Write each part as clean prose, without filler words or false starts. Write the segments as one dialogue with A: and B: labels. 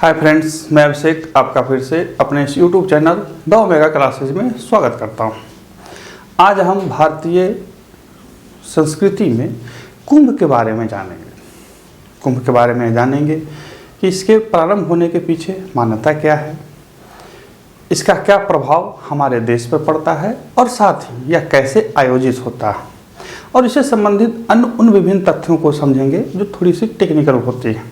A: Hi friends, मैं अभिषेक आपका फिर से अपने इस YouTube channel the omega classes में स्वागत करता हूं। आज हम भारतीय संस्कृति में कुंभ के बारे में जानेंगे। कुंभ के बारे में जानेंगे कि इसके प्रारंभ होने के पीछे मान्यता क्या है, इसका क्या प्रभाव हमारे देश पर पड़ता है और साथ ही यह कैसे आयोजित होता है, और इससे संबंधित अन्य उन विभिन्न तथ्यों को समझेंगे जो थोड़ी सी टेक्निकल होती है।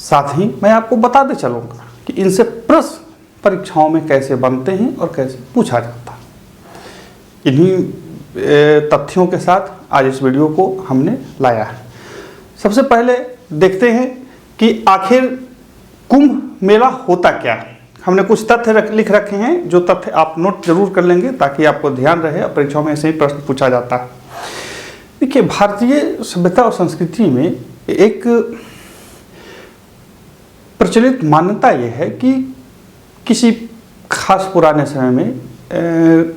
A: साथ ही मैं आपको बताते चलूँगा कि इनसे प्रश्न परीक्षाओं में कैसे बनते हैं और कैसे पूछा जाता है। इन्हीं तथ्यों के साथ आज इस वीडियो को हमने लाया है। सबसे पहले देखते हैं कि आखिर कुंभ मेला होता क्या है। हमने कुछ तथ्य लिख रखे हैं, जो तथ्य आप नोट जरूर कर लेंगे ताकि आपको ध्यान रहे। परीक्षाओं में ऐसे ही प्रश्न पूछा जाता है। देखिए, भारतीय सभ्यता और संस्कृति में एक प्रचलित मान्यता यह है कि किसी खास पुराने समय में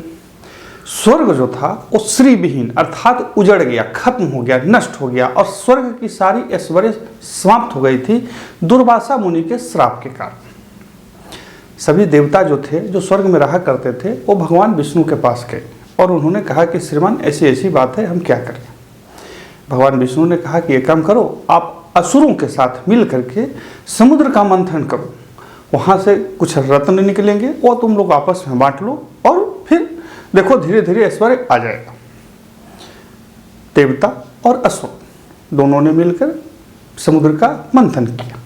A: स्वर्ग जो था वो श्री विहीन अर्थात उजड़ गया, खत्म हो गया, नष्ट हो गया, और स्वर्ग की सारी ऐश्वर्य समाप्त हो गई थी दुर्वासा मुनि के श्राप के कारण। सभी देवता जो थे, जो स्वर्ग में रहा करते थे, वो भगवान विष्णु के पास गए और उन्होंने कहा कि श्रीमान ऐसी ऐसी बात है, हम क्या करें। भगवान विष्णु ने कहा कि एक काम करो, आप असुरों के साथ मिल करके समुद्र का मंथन करो, वहाँ से कुछ रत्न निकलेंगे और तुम लोग आपस में बांट लो, और फिर देखो धीरे धीरे ऐश्वर्य आ जाएगा। देवता और असुर दोनों ने मिलकर समुद्र का मंथन किया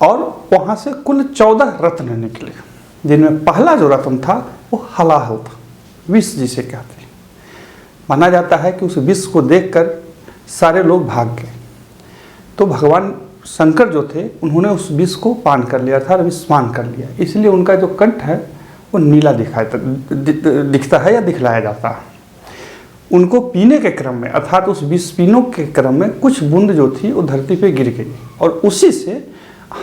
A: और वहाँ से कुल 14 रत्न निकले, जिनमें पहला जो रत्न था वो हलाहल था, विष जिसे कहते हैं। माना जाता है कि उस विष को देखकर सारे लोग भाग गए। तो भगवान शंकर जो थे, उन्होंने उस विष को पान कर लिया था, विषपान कर लिया, इसलिए उनका जो कंठ है वो नीला दिखता है या दिखलाया जाता है। उनको पीने के क्रम में अर्थात उस विष पीने के क्रम में कुछ बूंद जो थी वो धरती पे गिर गई, और उसी से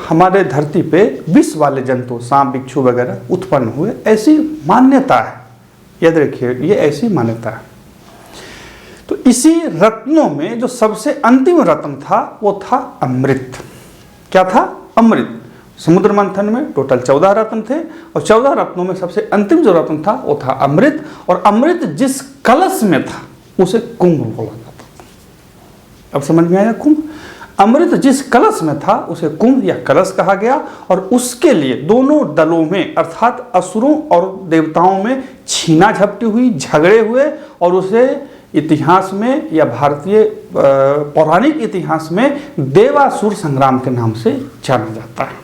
A: हमारे धरती पे विष वाले जंतु, सांप, बिच्छू वगैरह उत्पन्न हुए, ऐसी मान्यता है। याद रखिए, ये ऐसी मान्यता है। तो इसी रत्नों में जो सबसे अंतिम रत्न था वो था अमृत। क्या था? अमृत। समुद्र मंथन में टोटल 14 रत्न थे, और 14 रत्नों में सबसे अंतिम जो रत्न था वो था अमृत, और अमृत जिस कलश में था उसे कुंभ बोला जाता था। अब समझ में आया? कुंभ। अमृत जिस कलश में था उसे कुंभ या कलश कहा गया, और उसके लिए दोनों दलों में अर्थात असुरों और देवताओं में छीना झपटी हुई, झगड़े हुए, और उसे इतिहास में या भारतीय पौराणिक इतिहास में देवासुर संग्राम के नाम से जाना जाता है।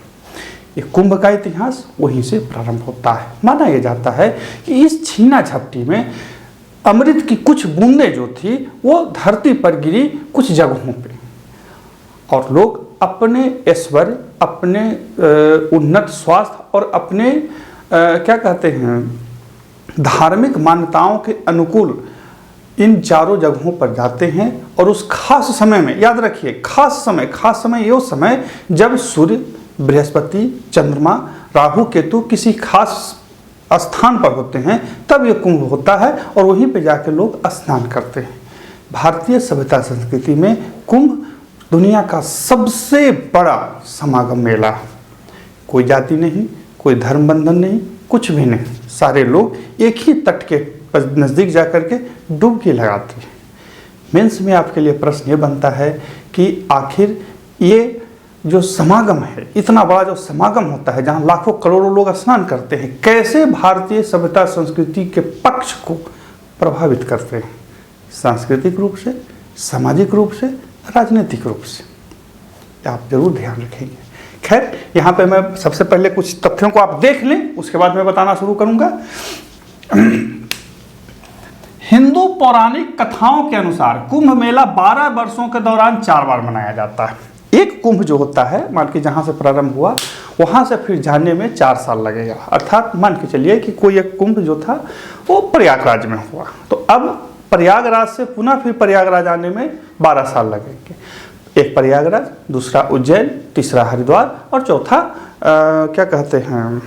A: ये कुंभ का इतिहास वहीं से प्रारंभ होता है। माना यह जाता है कि इस छीना झपटी में अमृत की कुछ बूंदें जो थी वो धरती पर गिरी कुछ जगहों पे, और लोग अपने ऐश्वर्य, अपने उन्नत स्वास्थ्य और अपने क्या कहते हैं धार्मिक मान्यताओं के अनुकूल इन चारों जगहों पर जाते हैं। और उस खास समय में, याद रखिए, खास समय ये समय जब सूर्य, बृहस्पति, चंद्रमा, राहु, केतु किसी खास स्थान पर होते हैं, तब ये कुंभ होता है, और वहीं पे जाकर लोग स्नान करते हैं। भारतीय सभ्यता संस्कृति में कुंभ दुनिया का सबसे बड़ा समागम मेला है। कोई जाति नहीं, कोई धर्म बंधन नहीं, कुछ भी नहीं, सारे लोग एक ही तट के नज़दीक जाकर के डुबकी लगाते हैं। मेंस में आपके लिए प्रश्न ये बनता है कि आखिर ये जो समागम है, इतना बड़ा जो समागम होता है जहाँ लाखों करोड़ों लोग स्नान करते हैं, कैसे भारतीय सभ्यता संस्कृति के पक्ष को प्रभावित करते हैं? सांस्कृतिक रूप से, सामाजिक रूप से, राजनीतिक रूप से। आप जरूर ध्यान रखेंगे। खैर, यहाँ पे मैं सबसे पहले कुछ तथ्यों को आप देख लें, उसके बाद मैं बताना शुरू करूँगा। हिंदू पौराणिक कथाओं के अनुसार कुंभ मेला 12 वर्षों के दौरान 4 बार मनाया जाता है। एक कुंभ जो होता है, मान के जहाँ से प्रारंभ हुआ वहाँ से फिर जाने में 4 साल लगेगा, अर्थात मान के चलिए कि कोई एक कुंभ जो था वो प्रयागराज में हुआ, तो अब प्रयागराज से पुनः फिर प्रयागराज आने में 12 साल लगेंगे। एक प्रयागराज, दूसरा उज्जैन, तीसरा हरिद्वार, और चौथा क्या कहते हैं,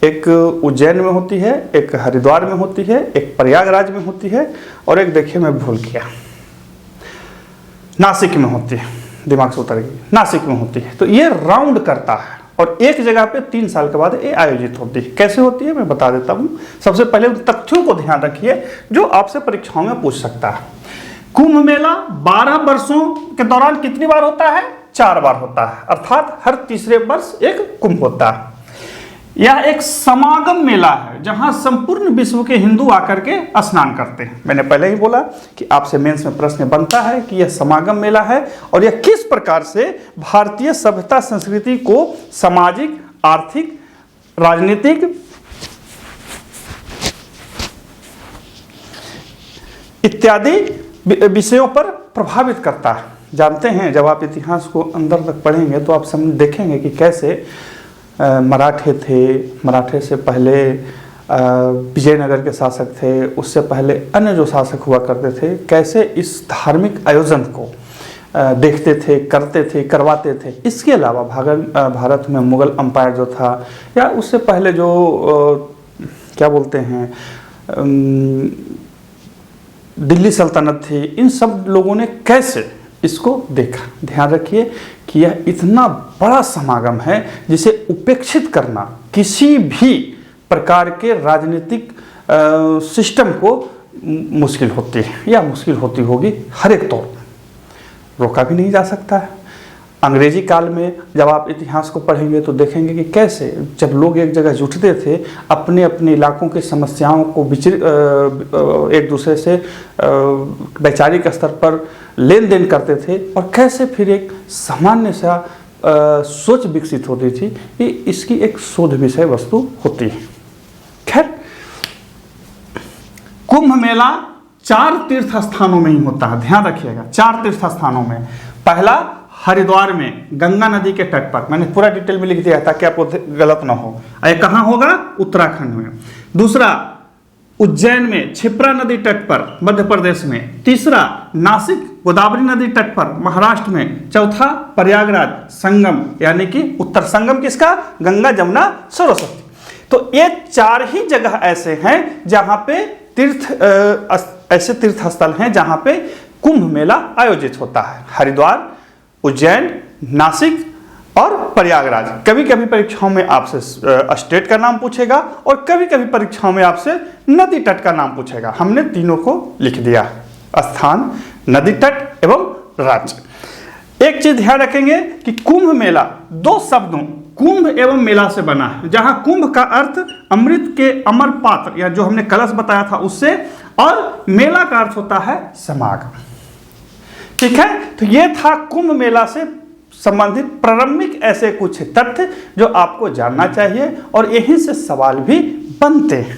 A: एक उज्जैन में होती है, एक हरिद्वार में होती है, एक प्रयागराज में होती है, और एक देखिए मैं भूल गया, नासिक में होती है। दिमाग से उतर गई, नासिक में होती है। तो ये राउंड करता है और एक जगह पे 3 साल के बाद ये आयोजित होती है। कैसे होती है मैं बता देता हूँ। सबसे पहले उन तथ्यों को ध्यान रखिए जो आपसे परीक्षाओं में पूछ सकता है। कुंभ मेला 12 वर्षों के दौरान कितनी बार होता है? 4 बार होता है, अर्थात हर तीसरे वर्ष एक कुंभ होता है। यह एक समागम मेला है जहां संपूर्ण विश्व के हिंदू आकर के स्नान करते हैं। मैंने पहले ही बोला कि आपसे मेंस में प्रश्न बनता है कि यह समागम मेला है और यह किस प्रकार से भारतीय सभ्यता संस्कृति को सामाजिक, आर्थिक, राजनीतिक इत्यादि विषयों पर प्रभावित करता है। जानते हैं, जब आप इतिहास को अंदर तक पढ़ेंगे तो आप देखेंगे कि कैसे मराठे थे, मराठे से पहले विजयनगर के शासक थे, उससे पहले अन्य जो शासक हुआ करते थे, कैसे इस धार्मिक आयोजन को देखते थे, करते थे, करवाते थे। इसके अलावा भारत में मुगल अंपायर जो था, या उससे पहले जो क्या बोलते हैं दिल्ली सल्तनत थी, इन सब लोगों ने कैसे इसको देखा। ध्यान रखिए कि यह इतना बड़ा समागम है जिसे उपेक्षित करना किसी भी प्रकार के राजनीतिक सिस्टम को मुश्किल होती है, या मुश्किल होती होगी हर एक तौर पर, रोका भी नहीं जा सकता है। अंग्रेजी काल में जब आप इतिहास को पढ़ेंगे तो देखेंगे कि कैसे जब लोग एक जगह जुटते थे, अपने अपने इलाकों की समस्याओं को एक दूसरे से वैचारिक स्तर पर लेन देन करते थे, और कैसे फिर एक सामान्य सा सोच विकसित होती थी कि इसकी एक शोध विषय वस्तु होती है। खैर, कुंभ मेला 4 तीर्थ स्थानों में ही होता है। ध्यान रखिएगा, 4 तीर्थ स्थानों में। पहला हरिद्वार में गंगा नदी के तट पर, मैंने पूरा डिटेल में लिख दिया ताकि आपको गलत ना हो। ये कहाँ होगा? उत्तराखंड में। दूसरा उज्जैन में क्षिप्रा नदी तट पर मध्य प्रदेश में। तीसरा नासिक गोदावरी नदी तट पर महाराष्ट्र में। चौथा प्रयागराज संगम, यानी कि उत्तर संगम किसका? गंगा जमुना सरस्वती। तो ये 4 ही जगह ऐसे हैं जहां पे ऐसे तीर्थ स्थल हैं जहां पे कुंभ मेला आयोजित होता है। हरिद्वार, उज्जैन, नासिक और प्रयागराज। कभी कभी परीक्षाओं में आपसे स्टेट का नाम पूछेगा और कभी कभी परीक्षाओं में आपसे नदी तट का नाम पूछेगा। हमने तीनों को लिख दिया, स्थान, नदी तट एवं राज्य। एक चीज ध्यान रखेंगे कि कुंभ मेला 2 शब्दों कुंभ एवं मेला से बना है, जहां कुंभ का अर्थ अमृत के अमर पात्र या जो हमने कलश बताया था उससे, और मेला का अर्थ होता है समागम। ठीक है, तो ये था कुंभ मेला से संबंधित प्रारंभिक ऐसे कुछ तथ्य जो आपको जानना चाहिए, और यहीं से सवाल भी बनते हैं।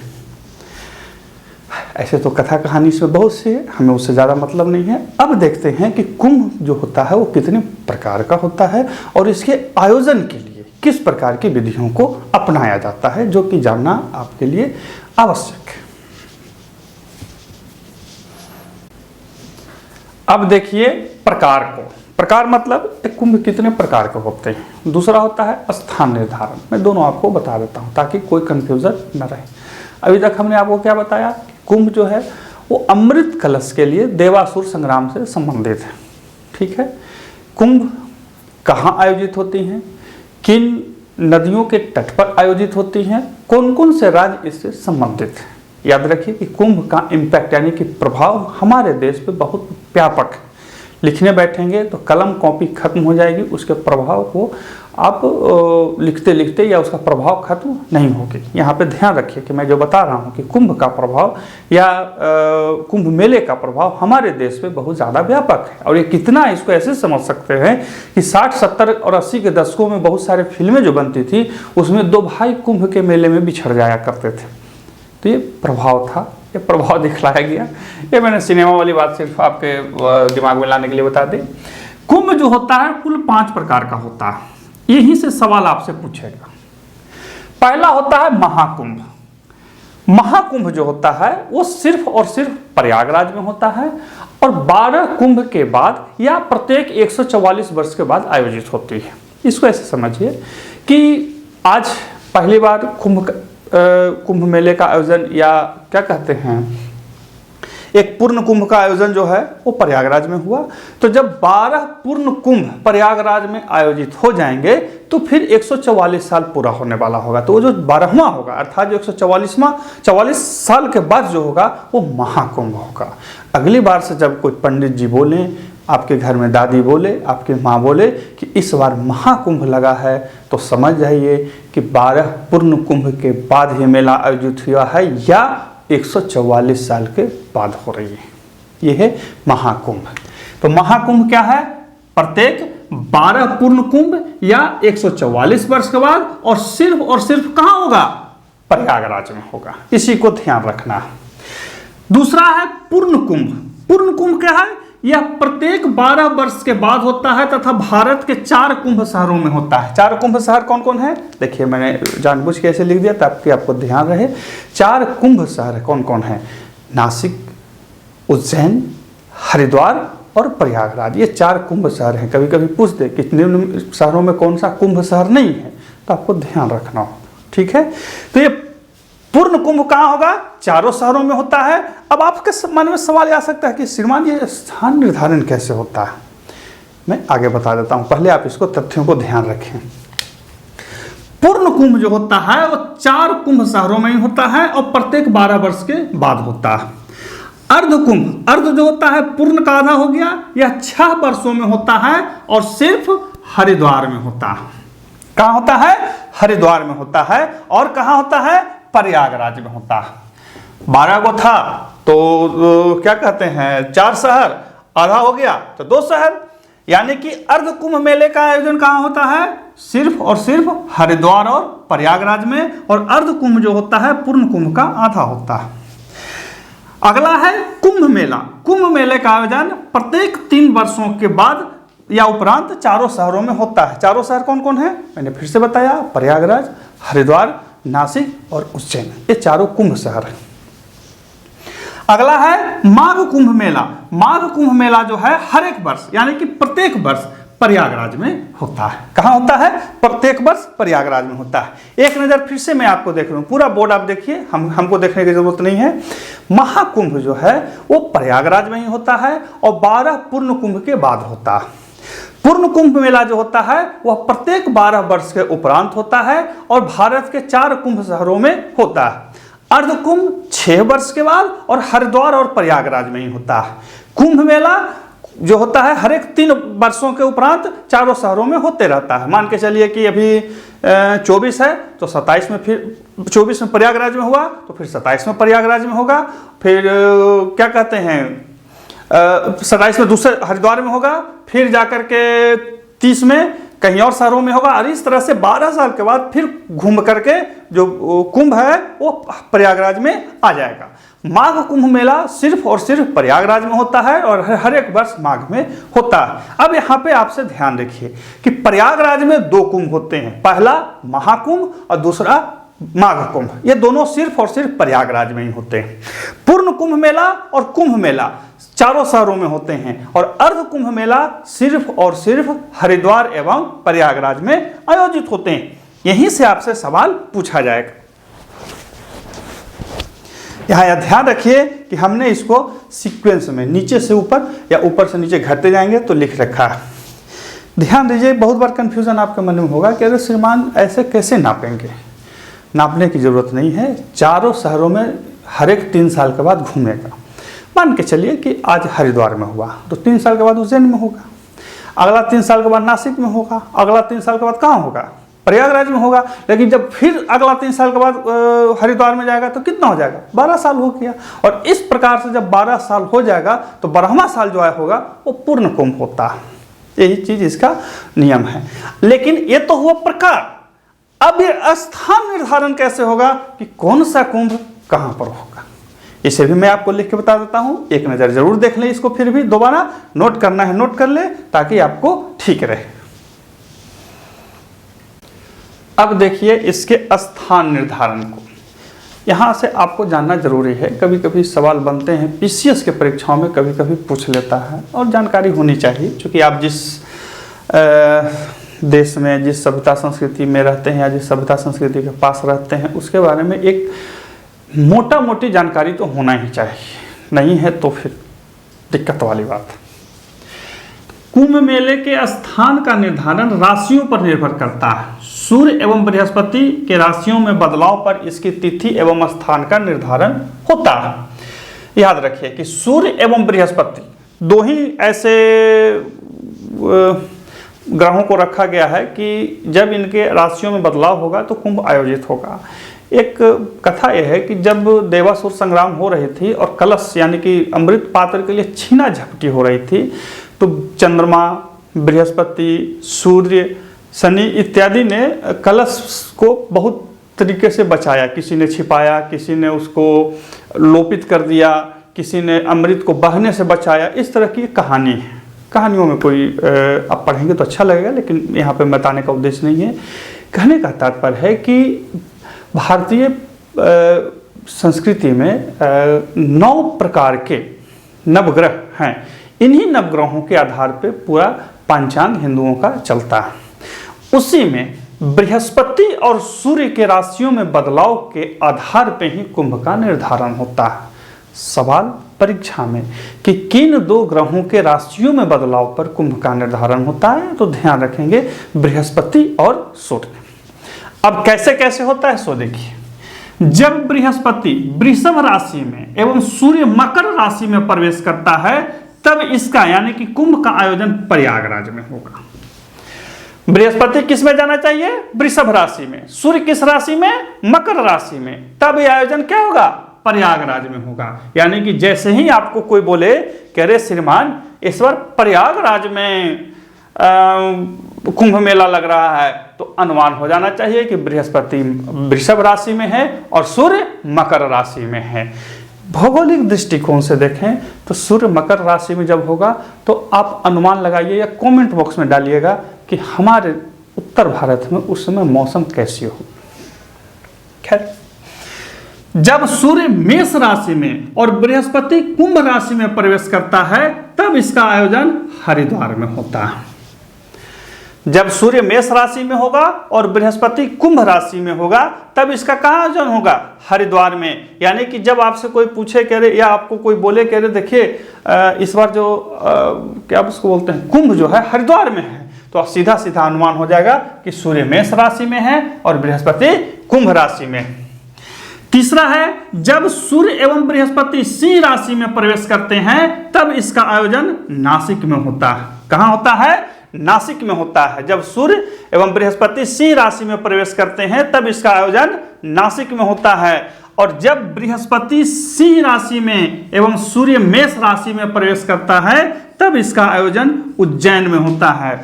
A: ऐसे तो कथा कहानी से बहुत सी है, हमें उससे ज़्यादा मतलब नहीं है। अब देखते हैं कि कुंभ जो होता है वो कितने प्रकार का होता है और इसके आयोजन के लिए किस प्रकार की विधियों को अपनाया जाता है, जो कि जानना आपके लिए आवश्यक है। अब देखिए प्रकार को। प्रकार मतलब एक कुंभ कितने प्रकार के होते हैं। दूसरा होता है स्थान निर्धारण। मैं दोनों आपको बता देता हूँ ताकि कोई कंफ्यूजन न रहे। अभी तक हमने आपको क्या बताया, कुंभ जो है वो अमृत कलश के लिए देवासुर संग्राम से संबंधित है। ठीक है, कुंभ कहाँ आयोजित होती हैं, किन नदियों के तट पर आयोजित होती हैं, कौन कौन से राज्य इससे संबंधित हैं। याद रखिए कि कुंभ का इम्पैक्ट यानी कि प्रभाव हमारे देश पे बहुत व्यापक है। लिखने बैठेंगे तो कलम कॉपी खत्म हो जाएगी, उसके प्रभाव को आप लिखते लिखते या उसका प्रभाव खत्म नहीं होगी। यहाँ पे ध्यान रखिए कि मैं जो बता रहा हूँ कि कुंभ का प्रभाव या कुंभ मेले का प्रभाव हमारे देश पे बहुत ज़्यादा व्यापक है। और ये कितना, इसको ऐसे समझ सकते हैं कि 60, 70 और 80 के दशकों में बहुत सारे फिल्में जो बनती थी उसमें 2 भाई कुंभ के मेले में बिछड़ जाया करते थे। तो ये प्रभाव था, ये प्रभाव दिखलाया गया। ये मैंने सिनेमा वाली बात सिर्फ आपके दिमाग में लाने के लिए बता दी। कुंभ जो होता है कुल 5 प्रकार का होता है। यहीं से सवाल आपसे पूछेगा। पहला होता है महाकुंभ। महाकुंभ जो होता है वो सिर्फ और सिर्फ प्रयागराज में होता है और 12 कुंभ के बाद या प्रत्येक 144 वर्ष के बाद आयोजित होती है। इसको ऐसे समझिए कि आज पहली बार कुंभ मेले का आयोजन या क्या कहते हैं एक पूर्ण कुंभ का आयोजन जो है वो प्रयागराज में हुआ। तो जब 12 पूर्ण कुंभ प्रयागराज में आयोजित हो जाएंगे तो फिर 144 साल पूरा होने वाला होगा। तो वो जो 12वां होगा अर्थात जो 144 साल के बाद जो होगा वो महाकुंभ होगा। अगली बार से जब कोई पंडित जी बोले, आपके घर में दादी बोले, आपकी माँ बोले कि इस बार महाकुंभ लगा है, तो समझ जाइए कि 12 पूर्ण कुंभ के बाद ये मेला आयोजित हुआ है या 144 साल के बाद हो रही है। ये है महाकुंभ। तो महाकुंभ क्या है? प्रत्येक 12 पूर्ण कुंभ या 144 वर्ष के बाद, और सिर्फ कहाँ होगा? प्रयागराज में होगा। इसी को ध्यान रखना। दूसरा है पूर्ण कुंभ। पूर्ण कुंभ क्या है? यह प्रत्येक 12 वर्ष के बाद होता है तथा भारत के 4 कुंभ शहरों में होता है। 4 कुंभ शहर कौन कौन है? देखिए मैंने जानबूझ के ऐसे लिख दिया ताकि आपको ध्यान रहे। 4 कुंभ शहर कौन कौन है? नासिक, उज्जैन, हरिद्वार और प्रयागराज। ये 4 कुंभ शहर हैं। कभी कभी पूछ दे कि निम्न शहरों में कौन सा कुंभ शहर नहीं है, तो आपको ध्यान रखना हो। ठीक है, तो ये पूर्ण कुंभ कहाँ होगा? 4 शहरों में होता है। अब आपके मन में सवाल आ सकता है कि श्रीमान ये स्थान निर्धारण कैसे होता है? मैं आगे बता देता हूं, पहले आप इसको तथ्यों को ध्यान रखें। पूर्ण कुंभ जो होता है वो 4 कुंभ शहरों में ही होता है और प्रत्येक 12 वर्ष के बाद होता है। अर्ध कुंभ, अर्ध जो होता है पूर्ण का आधा हो गया, यह 6 वर्षों में होता है और सिर्फ हरिद्वार में होता है। कहाँ होता है? हरिद्वार में होता है। और कहाँ होता है? प्रयागराज में होता है। 12 को था तो क्या कहते हैं 4 शहर, आधा हो गया तो 2 शहर, यानी कि अर्ध कुंभ मेले का आयोजन कहाँ होता है? सिर्फ और सिर्फ हरिद्वार और प्रयागराज में। और अर्ध कुंभ जो होता है पूर्ण कुंभ का आधा होता है। अगला है कुंभ मेला। कुंभ मेले का आयोजन प्रत्येक 3 वर्षों के बाद या उपरांत 4 शहरों में होता है। 4 शहर कौन कौन है? मैंने फिर से बताया, प्रयागराज, हरिद्वार, नासिक और उज्जैन, ये 4 कुंभ शहर हैं। अगला है माघ कुंभ मेला। माघ कुंभ मेला जो है हर एक वर्ष यानी कि प्रत्येक वर्ष प्रयागराज में होता है। कहाँ होता है? प्रत्येक वर्ष प्रयागराज में होता है। एक नज़र फिर से मैं आपको देख रहा हूँ, पूरा बोर्ड आप देखिए, हमको देखने की जरूरत नहीं है। महाकुंभ जो है वो प्रयागराज में ही होता है और 12 पूर्ण कुंभ के बाद होता है। पूर्ण कुंभ मेला जो होता है वह प्रत्येक 12 वर्ष के उपरांत होता है और भारत के 4 कुंभ शहरों में होता है। अर्ध कुंभ 6 वर्ष के बाद और हरिद्वार और प्रयागराज में ही होता है। कुंभ मेला जो होता है हर एक 3 वर्षों के उपरांत 4 शहरों में होते रहता है। मान के चलिए कि अभी 24 है तो 27 में, फिर 24 में प्रयागराज में हुआ तो फिर 27 में प्रयागराज में होगा, फिर क्या कहते हैं 27 में दूसरे हरिद्वार में होगा, फिर जाकर के 30 में कहीं और शहरों में होगा, और इस तरह से 12 साल के बाद फिर घूम करके जो कुंभ है वो प्रयागराज में आ जाएगा। माघ कुंभ मेला सिर्फ और सिर्फ प्रयागराज में होता है और हर एक वर्ष माघ में होता है। अब यहाँ पे आपसे ध्यान रखिए कि प्रयागराज में 2 कुंभ होते हैं, पहला महाकुंभ और दूसरा माघ कुंभ। ये दोनों सिर्फ और सिर्फ प्रयागराज में ही होते हैं। पूर्ण कुंभ मेला और कुंभ मेला 4 शहरों में होते हैं और अर्ध कुंभ मेला सिर्फ और सिर्फ हरिद्वार एवं प्रयागराज में आयोजित होते हैं। यहीं से आपसे सवाल पूछा जाएगा। यहाँ यह ध्यान रखिए कि हमने इसको सीक्वेंस में नीचे से ऊपर या ऊपर से नीचे घटते जाएंगे तो लिख रखा है। ध्यान दीजिए, बहुत बार कंफ्यूजन आपके मन में होगा कि अरे श्रीमान ऐसे कैसे नापेंगे? नापने की जरूरत नहीं है। 4 शहरों में हर एक 3 साल के बाद घूमेगा। मान के चलिए कि आज हरिद्वार में हुआ तो 3 साल के बाद उज्जैन में होगा, अगला 3 साल के बाद नासिक में होगा, अगला 3 साल के बाद कहाँ होगा? प्रयागराज में होगा। लेकिन जब फिर अगला 3 साल के बाद हरिद्वार में जाएगा तो कितना हो जाएगा? 12 साल हो गया। और इस प्रकार से जब 12 साल हो जाएगा तो 12वां साल जो होगा वो पूर्ण कुंभ होता है। यही चीज इसका नियम है। लेकिन ये तो हुआ प्रकार। अब ये स्थान निर्धारण कैसे होगा कि कौन सा कुंभ कहां पर होगा? इसे भी मैं आपको लिख के बता देता हूं, एक नज़र जरूर देख लें इसको, फिर भी दोबारा नोट करना है नोट कर ले ताकि आपको ठीक रहे। अब देखिए इसके स्थान निर्धारण को, यहाँ से आपको जानना जरूरी है। कभी कभी सवाल बनते हैं, पीसीएस के परीक्षाओं में कभी कभी पूछ लेता है और जानकारी होनी चाहिए, क्योंकि आप जिस देश में जिस सभ्यता संस्कृति में रहते हैं या जिस सभ्यता संस्कृति के पास रहते हैं उसके बारे में एक मोटा मोटी जानकारी तो होना ही चाहिए। नहीं है तो फिर दिक्कत वाली बात है। कुंभ मेले के स्थान का निर्धारण राशियों पर निर्भर करता है। सूर्य एवं बृहस्पति के राशियों में बदलाव पर इसकी तिथि एवं स्थान का निर्धारण होता है। याद रखिए कि सूर्य एवं बृहस्पति दो ही ऐसे ग्रहों को रखा गया है कि जब इनके राशियों में बदलाव होगा तो कुंभ आयोजित होगा। एक कथा यह है कि जब देवासुर संग्राम हो रही थी और कलश यानी कि अमृत पात्र के लिए छीना झपटी हो रही थी, तो चंद्रमा, बृहस्पति, सूर्य, शनि इत्यादि ने कलश को बहुत तरीके से बचाया। किसी ने छिपाया, किसी ने उसको लोपित कर दिया, किसी ने अमृत को बहने से बचाया। इस तरह की कहानी है। कहानियों में कोई आप पढ़ेंगे तो अच्छा लगेगा, लेकिन यहाँ पे बताने का उद्देश्य नहीं है। कहने का तात्पर्य है कि भारतीय संस्कृति में 9 प्रकार के नवग्रह हैं। इन्हीं नवग्रहों के आधार पे पूरा पंचांग हिंदुओं का चलता है। उसी में बृहस्पति और सूर्य के राशियों में बदलाव के आधार पे ही कुंभ का निर्धारण होता है। सवाल परीक्षा में कि किन 2 ग्रहों के राशियों में बदलाव पर कुंभ का निर्धारण होता है, तो ध्यान रखेंगे बृहस्पति और सूर्य। अब कैसे कैसे होता है सो देखिए। जब बृहस्पति वृषभ राशि में एवं सूर्य मकर राशि में प्रवेश करता है, तब इसका यानी कि कुंभ का आयोजन प्रयागराज में होगा। बृहस्पति किस में जाना चाहिए? वृषभ राशि में। सूर्य किस राशि में? मकर राशि में। तब यह आयोजन क्या होगा? प्रयागराज में होगा। यानी कि जैसे ही आपको कोई बोले कह रहे श्रीमान इस बार प्रयागराज में कुंभ मेला लग रहा है, तो अनुमान हो जाना चाहिए कि बृहस्पति वृषभ राशि में है और सूर्य मकर राशि में है। भौगोलिक दृष्टिकोण से देखें तो सूर्य मकर राशि में जब होगा तो आप अनुमान लगाइए या कमेंट बॉक्स में डालिएगा कि हमारे उत्तर भारत में उस समय मौसम कैसी हो। खैर, जब सूर्य मेष राशि में और बृहस्पति कुंभ राशि में प्रवेश करता है, तब इसका आयोजन हरिद्वार में होता है। जब सूर्य मेष राशि में होगा और बृहस्पति कुंभ राशि में होगा, तब इसका कहाँ आयोजन होगा? हरिद्वार में। यानी कि जब आपसे कोई पूछे कह रहे या आपको कोई बोले कह रहे देखिए इस बार जो क्या उसको बोलते हैं कुंभ जो है हरिद्वार में है, तो सीधा सीधा अनुमान हो जाएगा कि सूर्य मेष राशि में है और बृहस्पति कुंभ राशि में है। तीसरा है, जब सूर्य एवं बृहस्पति सिंह राशि में प्रवेश करते हैं, तब इसका आयोजन नासिक में होता है। कहाँ होता है? नासिक में होता है। जब सूर्य एवं बृहस्पति सिंह राशि में प्रवेश करते हैं, तब इसका आयोजन नासिक में होता है। और जब बृहस्पति सिंह राशि में एवं सूर्य मेष राशि में प्रवेश करता है, तब इसका आयोजन उज्जैन में होता है।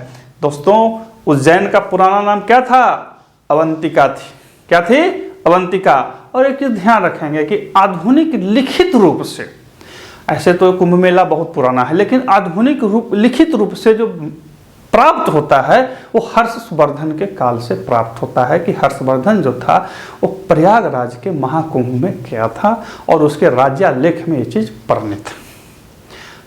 A: दोस्तों, उज्जैन का पुराना नाम क्या था? अवंतिका थी। क्या थी? अवंतिका। और एक चीज ध्यान रखेंगे कि आधुनिक लिखित रूप से, ऐसे तो कुंभ मेला बहुत पुराना है, लेकिन आधुनिक रूप लिखित रूप से जो प्राप्त होता है वो हर्षवर्धन के काल से प्राप्त होता है कि हर्षवर्धन जो था वो प्रयागराज के महाकुंभ में गया था और उसके राज्यालेख में ये चीज वर्णित है।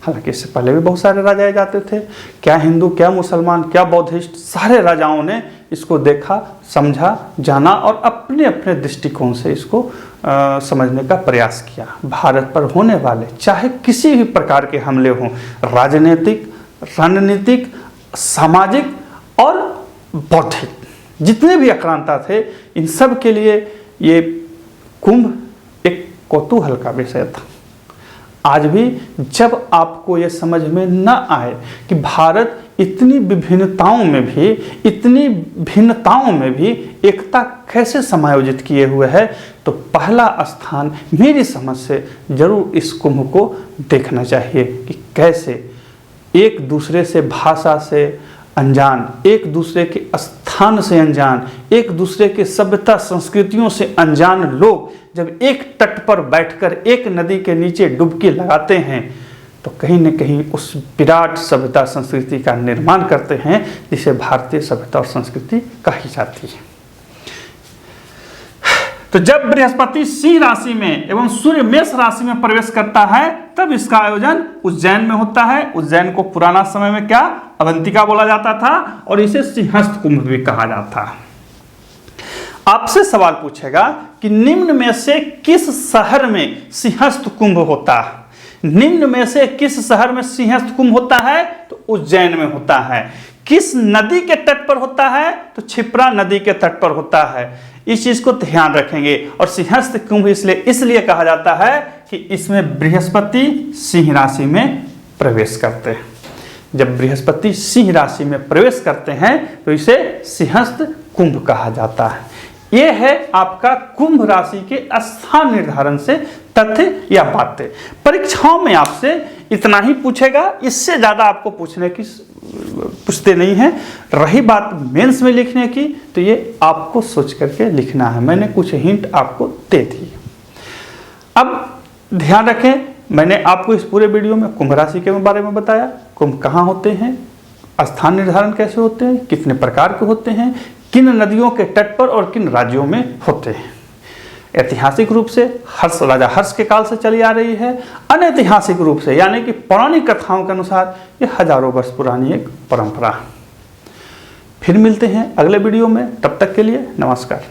A: हालांकि इससे पहले भी बहुत सारे राजाए जाते थे, क्या हिंदू, क्या मुसलमान, क्या बौद्धिस्ट, सारे राजाओं ने इसको देखा, समझा, जाना और अपने अपने दृष्टिकोण से इसको समझने का प्रयास किया। भारत पर होने वाले चाहे किसी भी प्रकार के हमले हों, राजनीतिक, रणनीतिक, सामाजिक और बौद्धिक, जितने भी आक्रांता थे, इन सब के लिए ये कुंभ एक कौतूहल का विषय था। आज भी जब आपको ये समझ में न आए कि भारत इतनी विभिन्नताओं में भी, इतनी भिन्नताओं में भी एकता कैसे समायोजित किए हुए है, तो पहला स्थान मेरी समझ से जरूर इस कुंभ को देखना चाहिए कि कैसे एक दूसरे से भाषा से अनजान, एक दूसरे के स्थान से अनजान, एक दूसरे के सभ्यता संस्कृतियों से अनजान लोग जब एक तट पर बैठकर एक नदी के नीचे डुबकी लगाते हैं, तो कहीं न कहीं उस विराट सभ्यता संस्कृति का निर्माण करते हैं जिसे भारतीय सभ्यता और संस्कृति कही जाती है। तो जब बृहस्पति सिंह राशि में एवं सूर्य मेष राशि में प्रवेश करता है, तब इसका आयोजन उज्जैन में होता है। उज्जैन को पुराना समय में क्या अवंतिका बोला जाता था और इसे सिंहस्थ कुंभ भी कहा जाता है। आपसे सवाल पूछेगा कि निम्न में से किस शहर में सिंहस्थ कुंभ होता है? निम्न में से किस शहर में सिंहस्थ कुंभ होता है? तो उज्जैन में होता है। किस नदी के तट पर होता है? तो क्षिप्रा नदी के तट पर होता है। इस चीज को ध्यान रखेंगे। और सिंहस्थ कुंभ इसलिए कहा जाता है कि इसमें बृहस्पति सिंह राशि में प्रवेश करते हैं। जब बृहस्पति सिंह राशि में प्रवेश करते हैं तो इसे सिंहस्थ कुंभ कहा जाता है। यह है आपका कुंभ राशि के स्थान निर्धारण से तथ्य या बातें। परीक्षाओं में आपसे इतना ही पूछेगा, इससे ज्यादा आपको पूछते नहीं है। रही बात मेंस में लिखने की, तो ये आपको सोच करके लिखना है। मैंने कुछ हिंट आपको दे दी। अब ध्यान रखें, मैंने आपको इस पूरे वीडियो में कुंभ राशि के बारे में बताया। कुंभ कहाँ होते हैं, स्थान निर्धारण कैसे होते हैं, कितने प्रकार के होते हैं, किन नदियों के तट पर और किन राज्यों में होते हैं। ऐतिहासिक रूप से राजा हर्ष के काल से चली आ रही है। अनैतिहासिक रूप से यानी कि पौराणिक कथाओं के अनुसार ये हजारों वर्ष पुरानी एक परंपरा। फिर मिलते हैं अगले वीडियो में, तब तक के लिए नमस्कार।